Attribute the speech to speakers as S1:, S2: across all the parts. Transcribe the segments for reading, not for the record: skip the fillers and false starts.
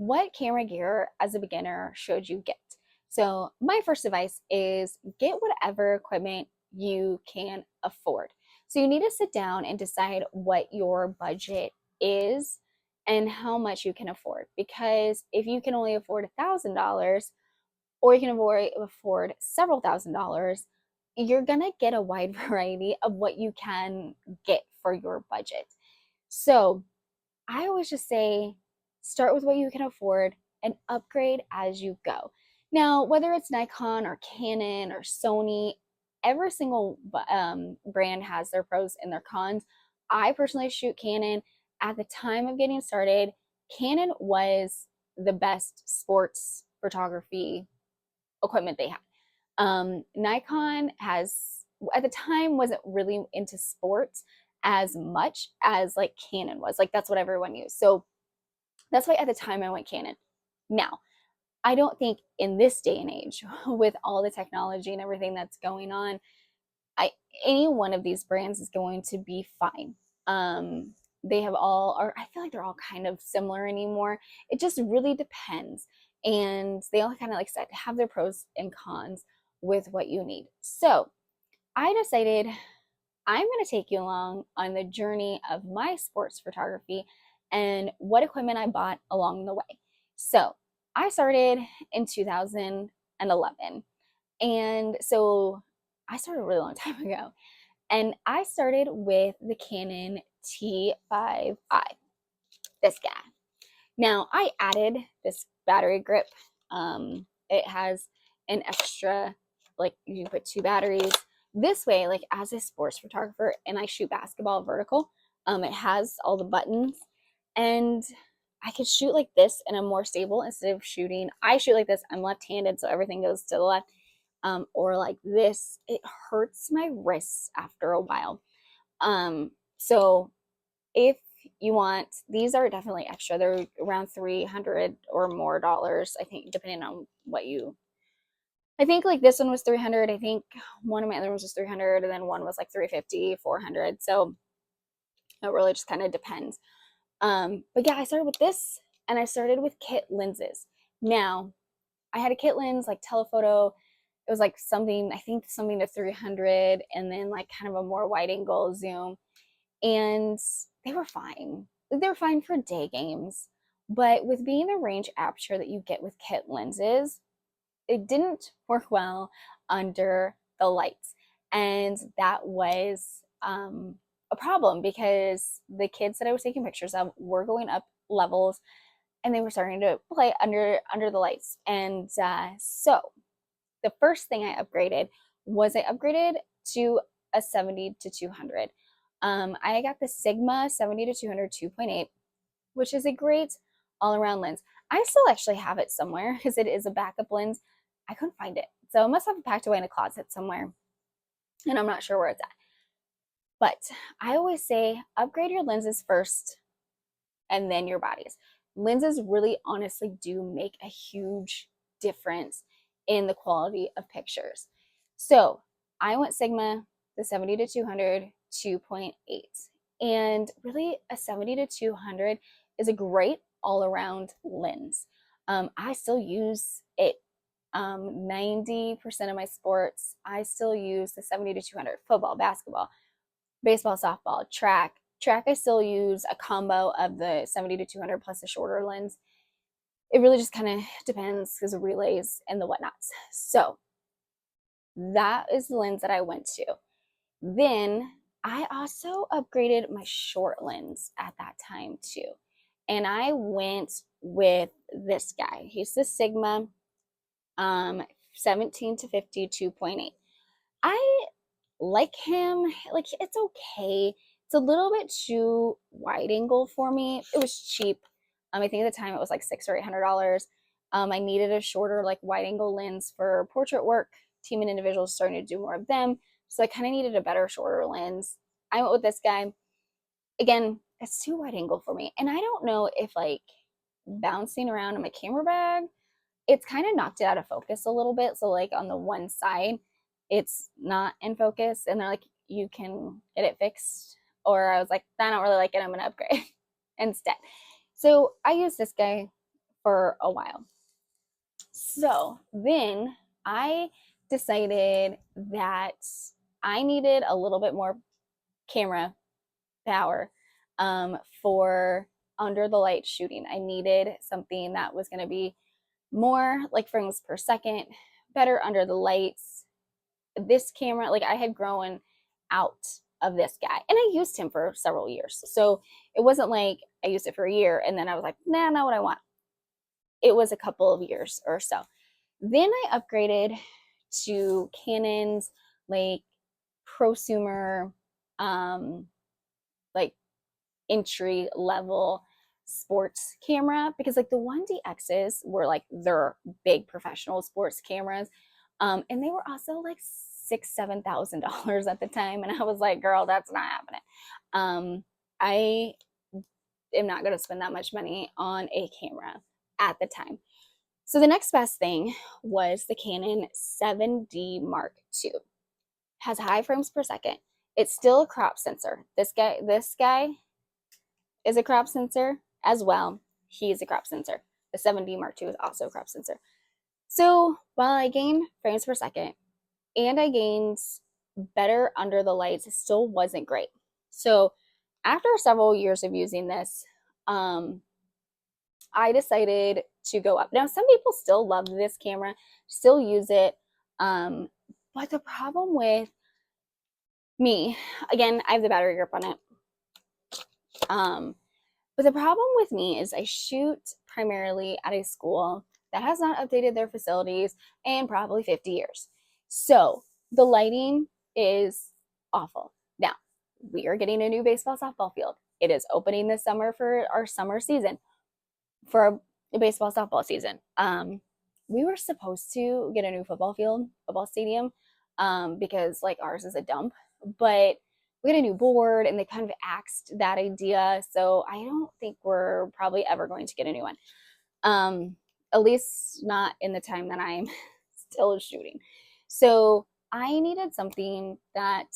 S1: what camera gear as a beginner should you get? So, my first advice is get whatever equipment you can afford. So, you need to sit down and decide what your budget is and how much you can afford. Because if you can only afford $1,000 or you can afford several $1,000s, you're going to get a wide variety of what you can get for your budget. So, I always just say start with what you can afford and upgrade as you go. Now, whether it's Nikon or Canon or Sony, every single brand has their pros and their cons. I personally shoot Canon. At the time of getting started, Canon was the best sports photography equipment they had. Nikon has, at the time, wasn't really into sports as much as like Canon was. Like that's what everyone used. So that's why at the time I went Canon. Now, I don't think in this day and age, with all the technology and everything that's going on, I any one of these brands is going to be fine. They have all, or I feel like they're all kind of similar anymore. It just really depends, and they all kind of like said have their pros and cons with what you need. So I decided I'm going to take you along on the journey of my sports photography and what equipment I bought along the way. So I started in 2011. And so I started a really long time ago. And I started with the Canon T5i, this guy. Now I added this battery grip. It has an extra, like you can put two batteries. This way, like as a sports photographer, and I shoot basketball vertical, it has all the buttons, and I could shoot like this and I'm more stable instead of shooting. I shoot like this. I'm left-handed, so everything goes to the left. Or like this, it hurts my wrists after a while. So if you want, these are definitely extra. They're around 300 or more dollars, I think, depending on what you. I think like this one was 300. I think one of my other ones was 300, and then one was like 350, 400. So it really just kind of depends. But yeah, I started with this, and I started with kit lenses. Now, I had a kit lens like telephoto. It was like something, I think something to 300, and then like kind of a more wide angle zoom, and they were fine. They were fine for day games, but with being the range aperture that you get with kit lenses, it didn't work well under the lights, and that was a problem because the kids that I was taking pictures of were going up levels, and they were starting to play under the lights, and so the first thing I upgraded was I upgraded to a 70 to 200. I got the Sigma 70 to 200 2.8, which is a great all around lens. I still actually have it somewhere because it is a backup lens. I couldn't find it. So I must have it packed away in a closet somewhere, and I'm not sure where it's at. But I always say upgrade your lenses first and then your bodies. Lenses really honestly do make a huge difference in the quality of pictures. So I went Sigma, the 70 to 200 2.8. And really, a 70 to 200 is a great all around lens. I still use it 90% of my sports. I still use the 70 to 200 football, basketball, baseball, softball, track. Track, I still use a combo of the 70 to 200 plus a shorter lens. It really just kind of depends because of relays and the whatnots. So that is the lens that I went to. Then I also upgraded my short lens at that time too. And I went with this guy. He's the Sigma 17 to 50 2.8. I like him. Like it's okay. It's a little bit too wide angle for me. It was cheap. I think at the time it was like $600 or $800. I needed a shorter, like wide angle lens for portrait work. Team and individuals starting to do more of them, so I kind of needed a better, shorter lens. I went with this guy. Again, it's too wide angle for me, and I don't know if like bouncing around in my camera bag, it's kind of knocked it out of focus a little bit. So like on the one side, it's not in focus, and they're like, you can get it fixed. Or I was like, I don't really like it. I'm gonna upgrade instead. So I use this guy for a while. So then I decided that I needed a little bit more camera power for under the light shooting. I needed something that was going to be more like frames per second, better under the lights. This camera, like I had grown out of this guy and I used him for several years. So it wasn't like I used it for a year and then I was like, nah, not what I want. It was a couple of years or so. Then I upgraded to Canon's like prosumer, like entry level sports camera, because like the 1DXs were like their big professional sports cameras, and they were also like $6,000-7,000 at the time, and I was like, girl, that's not happening. I am not going to spend that much money on a camera at the time. So the next best thing was the Canon 7D Mark II. Has high frames per second. It's still a crop sensor. This guy is a crop sensor as well. He's a crop sensor. The 7D Mark II is also a crop sensor. So while I gained frames per second and I gained better under the lights, it still wasn't great. So after several years of using this, I decided to go up. Now, some people still love this camera, still use it. But the problem with me, again, I have the battery grip on it. But the problem with me is I shoot primarily at a school that has not updated their facilities in probably 50 years. So the lighting is awful. Now, we are getting a new baseball softball field. It is opening this summer for our summer season, for a baseball softball season. We were supposed to get a new football field, football stadium, because like ours is a dump, but we had a new board and they kind of axed that idea. So I don't think we're probably ever going to get a new one. At least not in the time that I'm still shooting. So I needed something that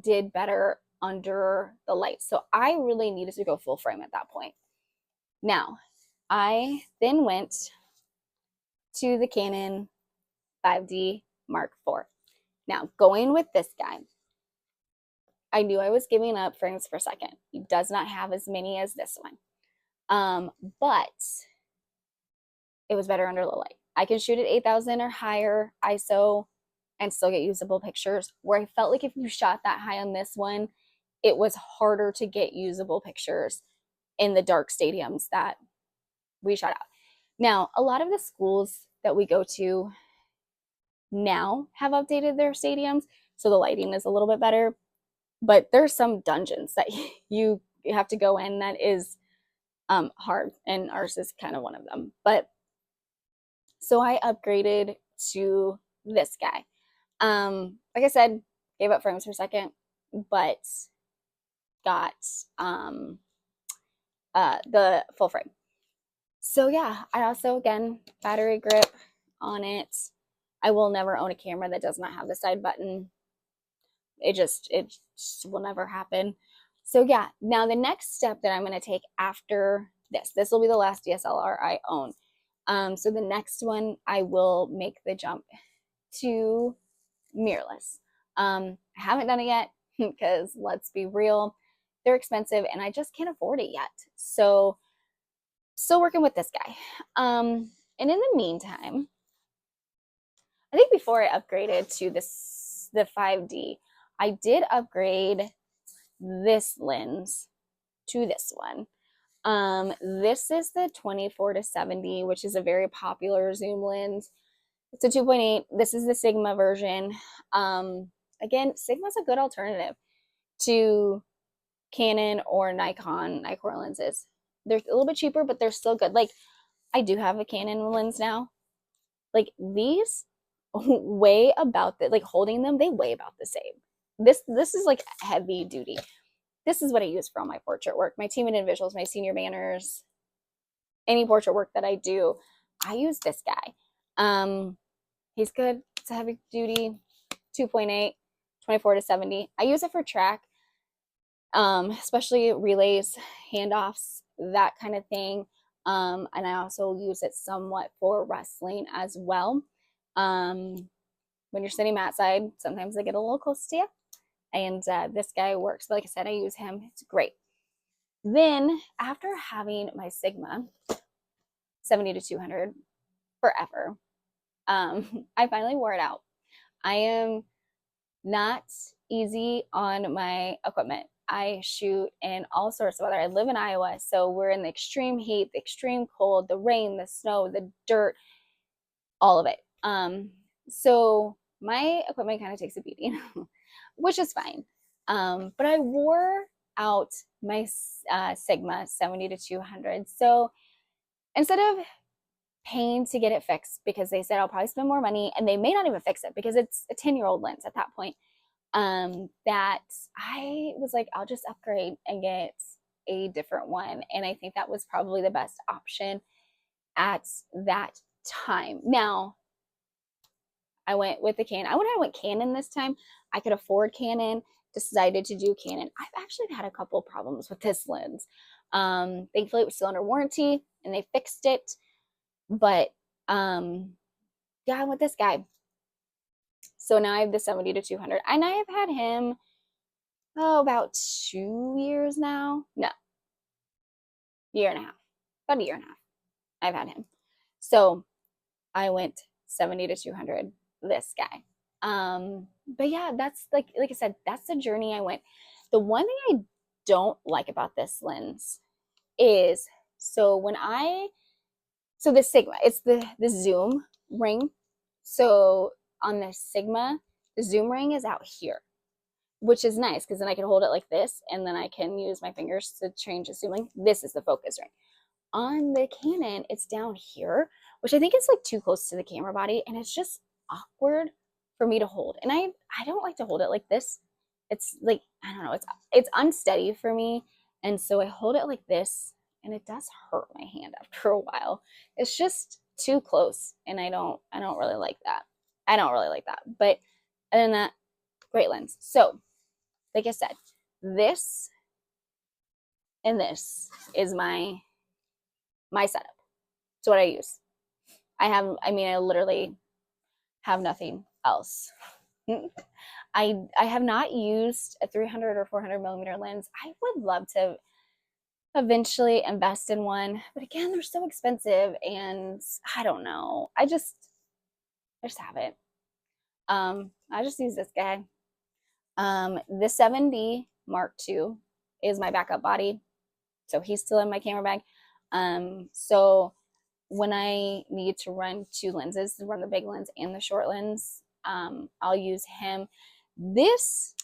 S1: did better under the lights. So I really needed to go full frame at that point. Now, I then went to the Canon 5D Mark IV. Now, going with this guy, I knew I was giving up frames per second. He does not have as many as this one. But it was better under low light. I can shoot at 8,000 or higher ISO and still get usable pictures, where I felt like if you shot that high on this one, it was harder to get usable pictures in the dark stadiums that we shot out. Now, a lot of the schools that we go to now have updated their stadiums, so the lighting is a little bit better, but there's some dungeons that you have to go in that is hard, and ours is kind of one of them. But so I upgraded to this guy. Like I said, gave up frames per second, but got the full frame. So yeah, I also, again, battery grip on it. I will never own a camera that does not have the side button. It just will never happen. So yeah, now the next step that I'm going to take after this will be the last DSLR I own. So the next one, I will make the jump to mirrorless. I haven't done it yet because let's be real, they're expensive and I just can't afford it yet. So still working with this guy. And in the meantime, I think before I upgraded to the 5D, I did upgrade this lens to this one. This is the 24-70, which is a very popular zoom lens. It's a 2.8. This is the Sigma version. Again, Sigma's a good alternative to Canon or Nikon Nikkor lenses. They're a little bit cheaper, but they're still good. Like, I do have a Canon lens now. Like, these weigh about like holding them, they weigh about the same. This is like heavy duty. This is what I use for all my portrait work, my team and individuals, my senior banners, any portrait work that I do. I use this guy. He's good. It's a heavy duty 2.8, 24-70. I use it for track, especially relays, handoffs, that kind of thing. And I also use it somewhat for wrestling as well. When you're sitting mat side, sometimes they get a little close to you. And this guy works. But like I said, I use him. It's great. Then after having my Sigma 70 to 200 forever, I finally wore it out. I am not easy on my equipment. I shoot in all sorts of weather. I live in Iowa, so we're in the extreme heat, the extreme cold, the rain, the snow, the dirt, all of it. So my equipment kind of takes a beating, which is fine. But I wore out my Sigma 70 to 200. So instead of paying to get it fixed, because they said I'll probably spend more money, and they may not even fix it because it's a 10-year-old lens at that point, that I was like, I'll just upgrade and get a different one. And I think that was probably the best option at that time. Now, I went with the Canon. I went Canon this time. I could afford Canon, decided to do Canon. I've actually had a couple of problems with this lens. Thankfully, it was still under warranty and they fixed it. But yeah, I went with this guy. So now I have the 70 to 200. And I have had him, about 2 years now. No, year and a half. About a year and a half I've had him. So I went 70 to 200, this guy. But yeah, that's like I said, that's the journey I went. The one thing I don't like about this lens is, so the Sigma, it's the zoom ring. So on the Sigma, the zoom ring is out here, which is nice because then I can hold it like this and then I can use my fingers to change the zoom ring. This is the focus ring. On the Canon, it's down here, which I think is like too close to the camera body, and it's just awkward for me to hold. And I don't like to hold it like this. It's like, I don't know, it's unsteady for me. And so I hold it like this, and it does hurt my hand after a while. It's just too close, and I don't really like that. I don't really like that. But other than that, great lens. So, like I said, this and this is my setup. So what I use. I literally have nothing else. I have not used a 300 or 400 millimeter lens. I would love to eventually invest in one, but again, they're so expensive, and I don't know. I just haven't. I just use this guy. The 7D Mark II is my backup body, so he's still in my camera bag. So when I need to run two lenses, to run the big lens and the short lens, I'll use him. These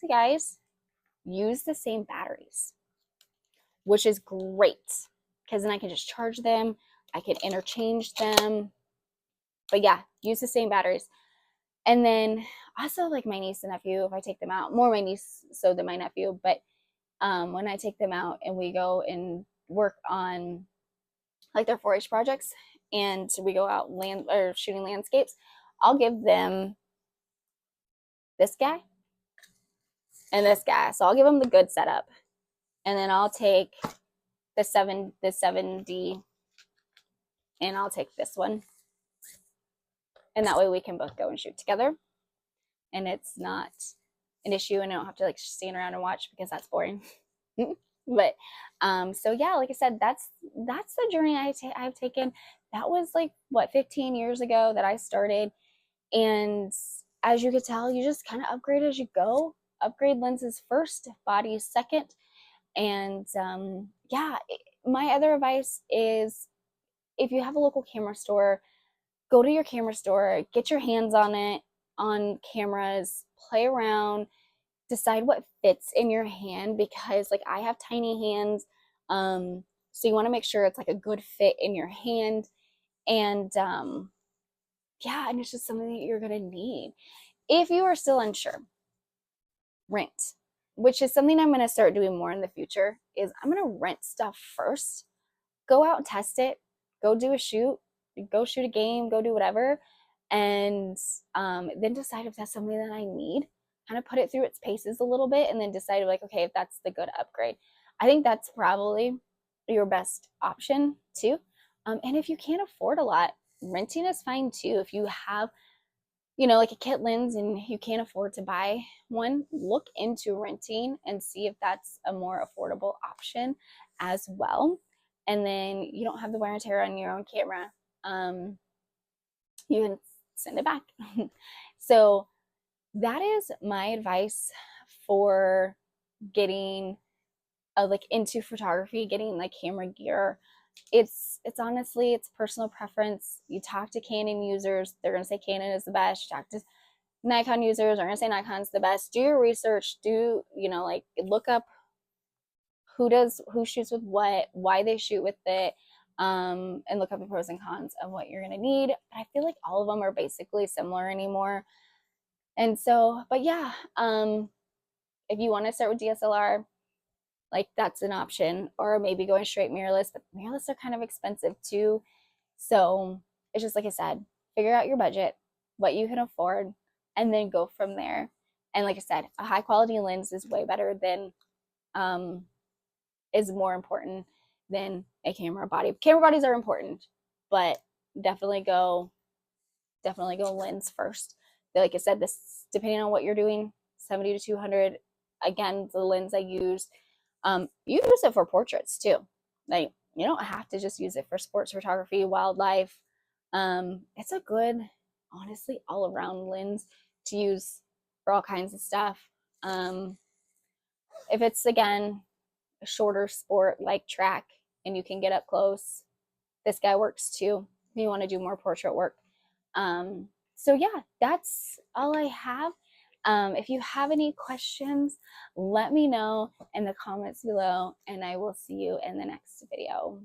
S1: guys use the same batteries, which is great because then I can just charge them. I can interchange them. But yeah, use the same batteries. And then also like my niece and nephew, if I take them out, more my niece so than my nephew, but when I take them out and we go and work on like their 4-H projects and we go out shooting landscapes, I'll give them this guy and this guy. So I'll give them the good setup, and then I'll take the 7D, and I'll take this one, and that way we can both go and shoot together, and it's not an issue, and I don't have to like stand around and watch because that's boring. But so yeah, like I said, that's the journey I've taken. That was like what, 15 years ago that I started, and as you could tell, you just kind of upgrade as you go. Upgrade lenses first, body second, and yeah. My other advice is, if you have a local camera store, go to your camera store, get your hands on it, on cameras, play around, decide what fits in your hand, because like I have tiny hands, so you want to make sure it's like a good fit in your hand. And yeah, and it's just something that you're gonna need. If you are still unsure, rent, which is something I'm gonna start doing more in the future. Is I'm gonna rent stuff first, go out and test it, go do a shoot, go shoot a game, go do whatever, and then decide if that's something that I need. Kind of put it through its paces a little bit, and then decide like, okay, if that's the good upgrade. I think that's probably your best option too. And if you can't afford a lot, renting is fine too. If you have, like a kit lens and you can't afford to buy one, look into renting and see if that's a more affordable option as well. And then you don't have the wear and tear on your own camera. You can send it back. So that is my advice for getting like into photography, getting like camera gear. It's honestly, it's personal preference. You talk to Canon users, they're gonna say Canon is the best. You talk to Nikon users, they're gonna say Nikon's the best. Do your research, like look up who shoots with what, why they shoot with it, and look up the pros and cons of what you're gonna need. But I feel like all of them are basically similar anymore. And so, but yeah, if you want to start with DSLR, like that's an option, or maybe going straight mirrorless, but mirrorless are kind of expensive too. So it's just like I said, figure out your budget, what you can afford, and then go from there. And like I said, a high quality lens is way better than is more important than a camera body. Camera bodies are important, but definitely go lens first. Like I said, this depending on what you're doing, 70 to 200. Again, the lens I use, you use it for portraits too. Like you don't have to just use it for sports photography, wildlife. It's a good, honestly, all around lens to use for all kinds of stuff. If it's again a shorter sport like track and you can get up close, this guy works too. If you want to do more portrait work. So yeah, that's all I have. If you have any questions, let me know in the comments below, and I will see you in the next video.